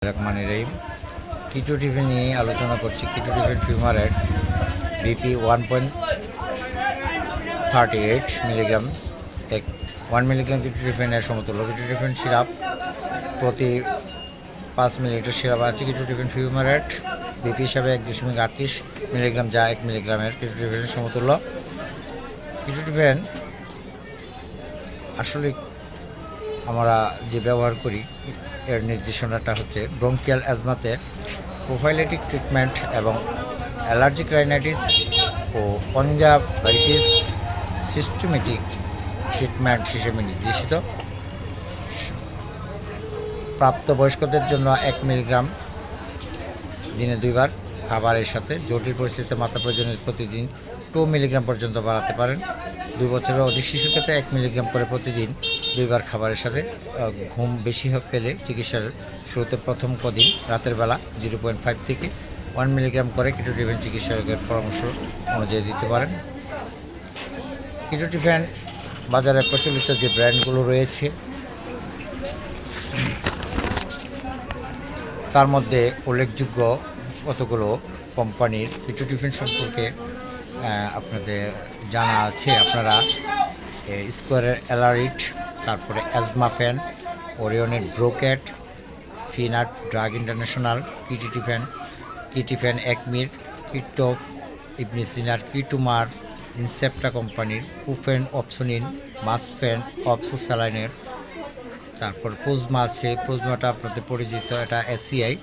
রহমানির রহিম। কিটো টিফিন নিয়ে আলোচনা করছি। কিটো tiffin fumarate BP 1.38 milligram, 1 milligram কিটো টিফিনের সমতুল্য। কিটো টিফিন সিরাপ প্রতি 5 মিলিলিটার সিরাপ আছে। কিটো টিফিন ফিউমারেট বিপি হিসাবে 1.38 মিলিগ্রাম, যা 1 মিলিগ্রামের কিটো টিফিনের সমতুল্য। কিটো টিফিন আসলে আমরা যে ব্যবহার করি এর নির্দেশনাটা হচ্ছে ব্রঙ্কিয়াল অ্যাজমাতে প্রোফাইলেটিক ট্রিটমেন্ট এবং অ্যালার্জিক রাইনাইটিস ও কনজাংটিভাইটিস সিস্টেমেটিক ট্রিটমেন্ট হিসেবে নির্দেশিত। প্রাপ্তবয়স্কদের জন্য 1 মিলিগ্রাম দিনে 2 বার খাবারের সাথে। জটিল পরিস্থিতিতে মাত্রা প্রয়োজনে প্রতিদিন 2 মিলিগ্রাম পর্যন্ত বাড়াতে পারেন। 2 বছরের অধিক শিশুর ক্ষেত্রে 1 মিলিগ্রাম করে প্রতিদিন 2 বার খাবারের সাথে। ঘুম বেশি পেলে চিকিৎসার শুরুতে প্রথম কদিন রাতের বেলা 0.5 থেকে 1 মিলিগ্রাম করে কিটো টিফিন চিকিৎসকের পরামর্শ অনুযায়ী দিতে পারেন। কিটো টিফিন বাজারে প্রচলিত যে ব্র্যান্ডগুলো রয়েছে তার মধ্যে উল্লেখযোগ্য কতগুলো কোম্পানির কিটো টিফিন সম্পর্কে আপনাদের জানা আছে। আপনারা স্কোয়ারের অ্যালারিট, তারপরে অ্যাজমাফেন, ওরিয়নের ব্রোকেট, ফিনাট ড্রাগ ইন্টারন্যাশনাল, কিটিফেন একমির, কিটোপ, ইবনে সিনার, কিটুমার, ইনসেপ্টা কোম্পানির, পুফেন অপসোনিন, মাসফেন অপসোস্যালাইনের, তারপর পোজমা আছে। পোজমাটা আপনাদের পরিচিত, এটা এসিআই।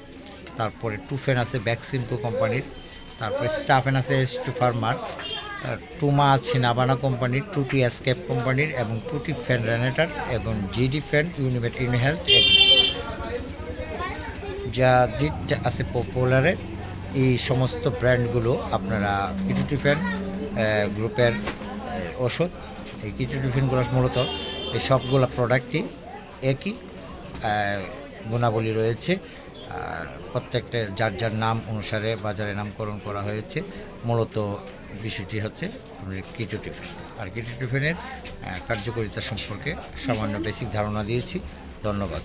তারপরে টুফেন আছে ভ্যাকসিনকো কোম্পানির, তারপরে স্টাফেন আছে S2 ফার্মার, টুমা আছে নাভানা কোম্পানির, টুটি এসকেপ কোম্পানির এবং টুটি ফেন রেনেটার এবং জিডি ফেন ইউনিমেট ইনহেলথ, যা আছে পপুলারে। এই সমস্ত ব্র্যান্ডগুলো আপনারা কিটো টিফিন গ্রুপের ওষুধ। এই কিটো টিফিনগুলো মূলত এই সবগুলো প্রোডাক্টই একই গুণাবলী রয়েছে। প্রত্যেকটা যার যার নাম অনুসারে বাজারে নামকরণ করা হয়েছে। মূলত বিষয়টি হচ্ছে কিটো টিফিন। আর কিটো টিফিনের কার্যকারিতা সম্পর্কে সামান্য বেসিক ধারণা দিয়েছি। ধন্যবাদ।